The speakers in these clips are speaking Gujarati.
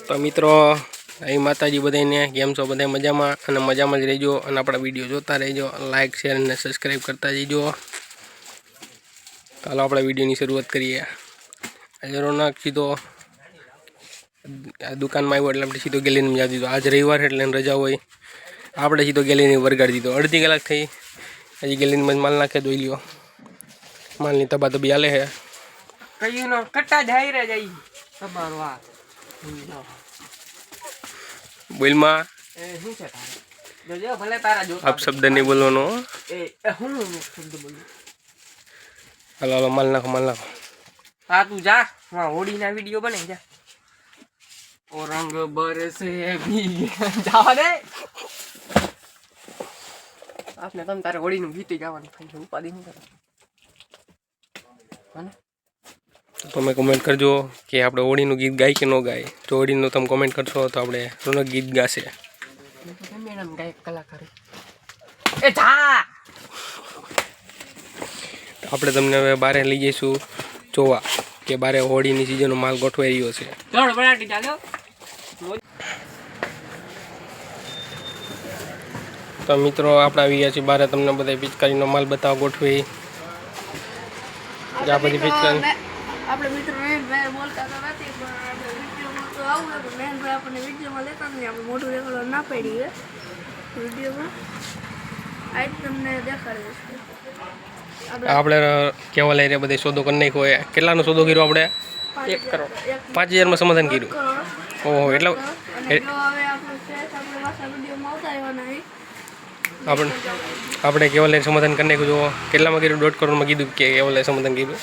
તો મિત્રો અહીં માતાજી બધાને કેમ છો? બધા મજામાં અને મજામાં જ રહેજો અને આપણા વિડીયો જોતા રહેજો, લાઇક શેર અને સબસ્ક્રાઈબ કરતા જજો. ચાલો આપણે વિડીયોની શરૂઆત કરીએ. આજે રોનક સીધો દુકાનમાં આવ્યો એટલે આપણે સીધો ગેલેરીમાં જવા દીધો. આજ રવિવાર એટલે રજા હોય, આપણે સીધો ગેલેરી વરગાડી દીધો. અડધી કલાક થઈ હજી ગેલેરીમાં માલ નાખે દોઈ લ્યો. માલની તબાતબી હાલે છે. કયું નો કટ્ટા જાય રે જાય તમારો આ બોલમાં એ શું છે તારે જોજો ભલે તારા જો આપ શબ્દ નહીં બોલવાનો. એ હું શબ્દ બોલું? હાલો હાલો માલ નાખો માલ નાખો. હા તું જા, હા હોળીના વિડીયો બને જા. ઓ રંગ બરસે ભી જાવા દે આપને. તમે તારે હોળીનું ગીત ગાવાનું થઈ છે, ઉપાધિ નહીં કરો. તમે કોમેન્ટ કરજો કે આપણે હોળીનું ગીત ગાય કે ન ગાય. જો હોળીનું તમે કોમેન્ટ કરશો તો આપણે રોનક ગીત ગાશે. મેડમ ગાયક કલાકાર એ જા. આપણે તમને હવે બારે લઈ જઈશું જોવા કે બારે હોળીની સિઝનનો માલ ગોઠવાઈ રહ્યો છે. ચડ બનાટી ચાલ્યો. તો મિત્રો આપણે આવી ગયા છીએ બારે તમને બધા પિચકારીનો માલ બતાવવા ગોઠવી. આ બધી પિચકારી આપણે મિત્રો મહેનભાઈ બોલતા તો નથી, પણ વિડીયોમાં તો આવું હતું. મહેનભાઈ આપણને વિડીયોમાં લેતા નથી, આપણે મોટું રેકોર્ડ ના પડી છે વિડીયોમાં. આજ તમને દેખાડી દઈશું. આપણે કેવા લઈ રહ્યા બધા સોદો કરી નાખ્યો હોય. કેટલાનો સોદો કર્યો આપણે? 1 કરોડ 5000માં સમાધાન કર્યું. ઓહો, એટલે હવે આપણે પાછા વિડીયોમાં આવતા રહેવાના છે. આપણે કેવા લઈને સમાધાન કરી નાખ્યું. જો કેટલામાં કર્યું? 1.5 કરોડમાં કીધું કે કેવા લઈને સમાધાન કર્યું.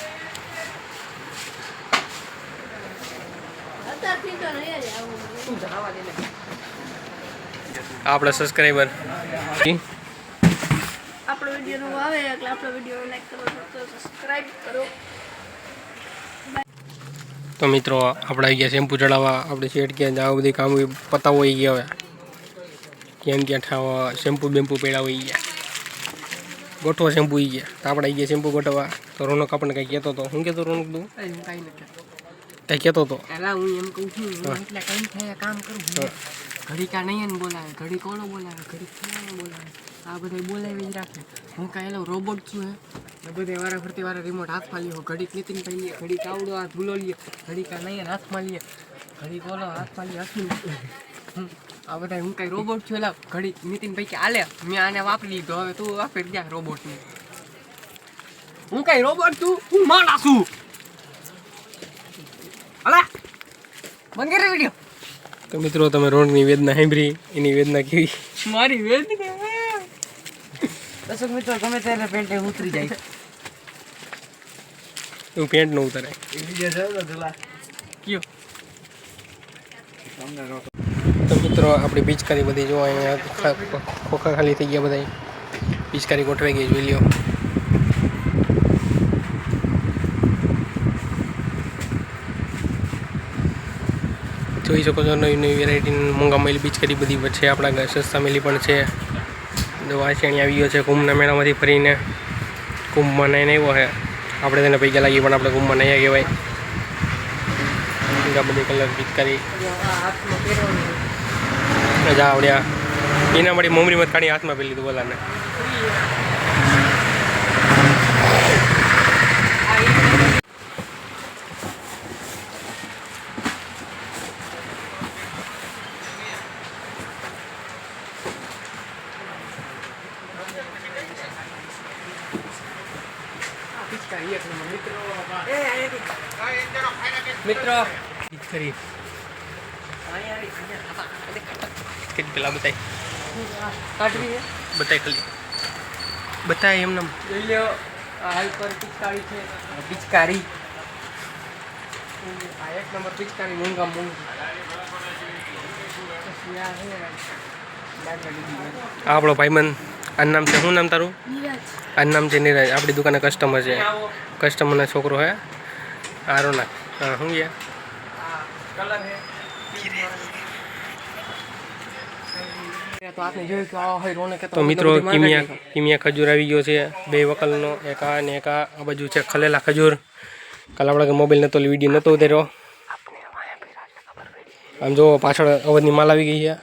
આપણા સબસ્ક્રાઈબર આપણો વિડીયો આવે એટલે આપણો વિડીયો લાઈક કરો, સબસ્ક્રાઇબ કરો. તો મિત્રો આપણે આવી ગયા શેમ્પુ ચડાવવા. આપણે શેઠ ક્યાં આવું બધી કામ પતાવો આવી ગયા. હવે કેમ ત્યાં ઠાવા શેમ્પુ બેમ્પુ પેડા હોઈ ગયા, ગોઠવા શેમ્પુ આવી ગયા. તો આપણે આવી ગયા શેમ્પુ ગોઠવા. તો રોનક આપણને કંઈ કહેતો હતો. શું કહેતો રોનક? તું કાઈ નથી કંઈ કહેતો હતો? એલા હું એમ કહું છું, એટલે કઈ થાય કામ કરું. ઘડી કા નહીં બોલાવે, ઘડી કોનો બોલાવે, ઘડી કોનો બોલાવે, આ બધા બોલાવી જ રાખે. હું કાંઈ એલો રોબોટ છું હે બધે વારા ફરતી વારા રિમોટ હાથમાં લ્યો. ઘડીક નીતિન ભાઈ લઈએ, ઘડી કાવડો હાથ ભૂલો લઈએ, ઘડી કા નહીં હાથમાં લઈએ, ઘડી કોનો હાથમાં લઈએ હાથમાં. આ બધા હું કાંઈ રોબોટ છું? એલા ઘડી નીતિન ભાઈ કે આલે મેં આને વાપરી લીધો, હવે તું વાપરી ગયા રોબોટને. હું કાંઈ રોબોટ છું? હું માણસ છું. અલા બંધ કરી વિડીયો. તો મિત્રો તમે રોનકની વેદના સાંભળી. એની વેદના કેવી? મારી વેદના દર્શક મિત્રો ગમે ત્યારે પેન્ટે ઉતરી જાય. એવું પેન્ટ ન ઉતારાય. કયો તો મિત્રો આપણી પિચકારી બધી જો અહીંયા ખોખા ખાલી થઈ ગયા. બધા પિચકારી ગોઠવાઈ ગઈ, જોઈ લ્યો. જોઈ શકો છો નવી નવી વેરાયટી મોંઘા મેલી પિચકારી બધી છે. આપણા સસ્તા મેલી પણ છે. જો વાસણી આવી ગયો છે કુંભના મેળામાંથી ફરીને. કુંભમાં નહીં આવ્યો છે આપણે, તેને પૈસા લાગી પણ આપણે કુંભમાં નહીં કહેવાય. આ બધી કલર પિચકારી મજા આવડ્યા. એના માટે મમરીમાં કાઢી હાથમાં પેલી લીધું બોલાને. મિત્રો પિચકારી પેલા બતાય કાઢવી બતાય ખાલી બતાય એમને. જોઈ લ્યો આ હાઈપર પિચકારી છે. પિચકારી આ 1 નંબર પિચકારી, મોંઘા મોંઘી. આપણો ભાઈબંધ. આ નામ છે શું નામ તારું? આ નામ છે નીરજ. આપણી દુકાને કસ્ટમર છે, કસ્ટમરનો છોકરો હે આ રોનક. હા શું ગયા કલર હે. તો આપને જોયું કે આ હોય રોનક. તો મિત્રો કિમિયા ખજૂર આવી ગયો છે. 2 વકલનો, એક આ ને એક આ બાજુ છે ખલેલા ખજૂર. કાલે આપણે મોબાઈલ નહોતો, વિડીયો નહોતો ઉતાર્યો. આમ જો પાછળ અવધની માલ આવી ગઈ છે.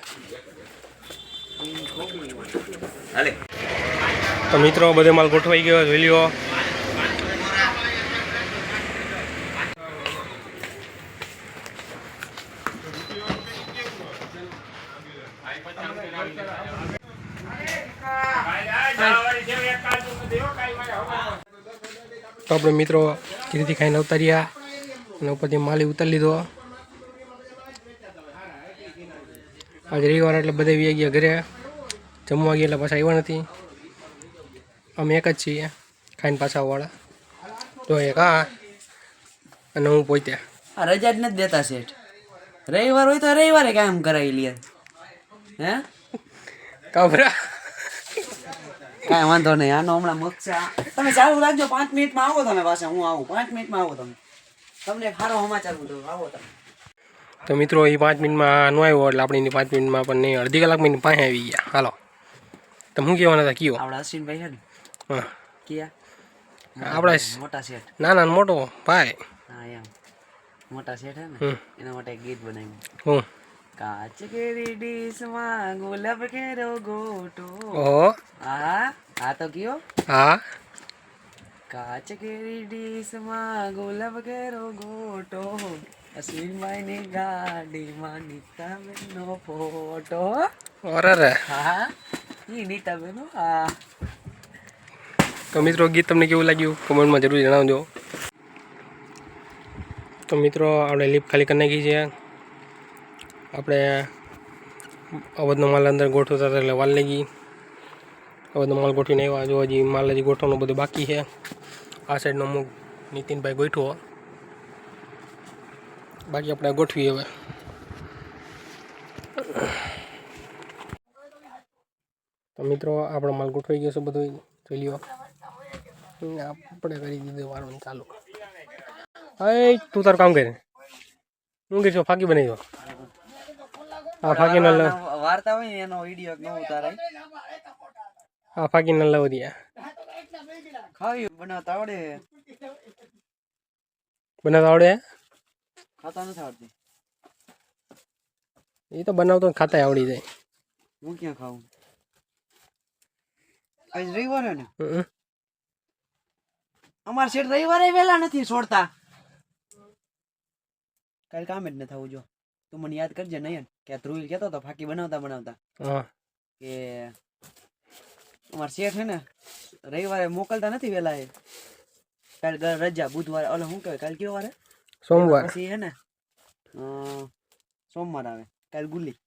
તો મિત્રો બધે માલ ગોઠવાઈ ગયો જોઈ લ્યો. તો આપણે મિત્રો ધીરેથી ખાઈને ઉતાર્યા અને ઉપરથી માલી ઉતારી લીધો. આજે રવિવાર એટલે બધે વી ગયા ઘરે. જમવા ગયા એટલે પાછા આવ્યા નથી. અમે એક જ છીએ ખાઈને પાછા વાળા. તો એક આ અને હું પોતે રજા જ નથી દેતા શેઠ. રવિવાર હોય તો રવિવારે કામ કરાવી લે. હે કાબરા કાંઈ વાંધો નહીં. આનો હમણાં મક્ષા તમે ચાલુ રાખજો. 5 મિનિટમાં આવો તમે પાછા. હું આવું 5 મિનિટમાં આવો તમે. તમને એક સારો સમાચાર દઉં. આવો તમે. તો મિત્રો એ 5 મિનિટમાં ન આવ્યો એટલે આપણે એની 5 મિનિટમાં પણ નહીં અડધી કલાકમાં એની પાસે આવી ગયા. હાલો તો હું કહેવાના હતા કયો આપણા અશ્વિનભાઈ છે ને હા ક્યાં આપણા મોટા શેઠ. નાના ને મોટો ભાઈ. હા એમ મોટા શેઠ હે ને એના માટે એક ગીત બનાવ્યું. હું કાચ કેરી ડીશમાં ગુલાબ કેરો ગોટો. ઓહો હા હા તો કયો હા કાચ કેરી ડીશમાં ગુલાબ કેરો ગોટો. અશ્વિનભાઈની ગાડીમાં નીતાબેનનો ફોટો. અરે રે. હા ઈ નીતાબેનો. હા તો મિત્રો ગીત તમને કેવું લાગ્યું કમેન્ટમાં જરૂર જણાવજો. તો મિત્રો આપણે લિફ્ટ ખાલી કરી નાખી છે. આપણે અવધનો માલ અંદર ગોઠવતા હતા એટલે વાલ લાગી. અવધનો માલ ગોઠવીને આવ્યા. જો હજી માલ હજી ગોઠવવાનું બધું બાકી છે. આ સાઈડનો અમુક નીતિનભાઈ ગોઠવો બાકી આપણે ગોઠવીએ હવે. તો મિત્રો આપણો માલ ગોઠવાઈ ગયો છે બધું જોઈ લ્યો. આપણે કરી દીધું વાળું ચાલુ. હા તું તારું કામ કરે. શું કરીશું ફાકી બનાવી દો. આ ફાકી ના વાર્તા હોય ને એનો વિડીયો ન ઉતારાય. આ ફાકી ના લાવી દે. ખાવી બનાવતા આવડે. બનાવતા આવડે. ખાતા નથી આવડતી. એ તો બનાવતો ખાતા આવડી જાય. હું ક્યાં ખાવું. આજ રવિવાર હે ને અમારે શેઠ રવિવારે વહેલા નથી છોડતા. કાલ કામ જ ન થવું. જો તું મને યાદ કરજે નયન કે ધ્રુવીલ કહેતો હતો ફાકી બનાવતા બનાવતા કે અમારે શેઠ હે ને રવિવારે મોકલતા નથી વહેલા. એ કાલ રજા બુધવારે ઓલો શું કહેવાય કાલ કેવો વારે સોમવાર પછી હે ને સોમવાર આવે. કાલ ગુલ્લી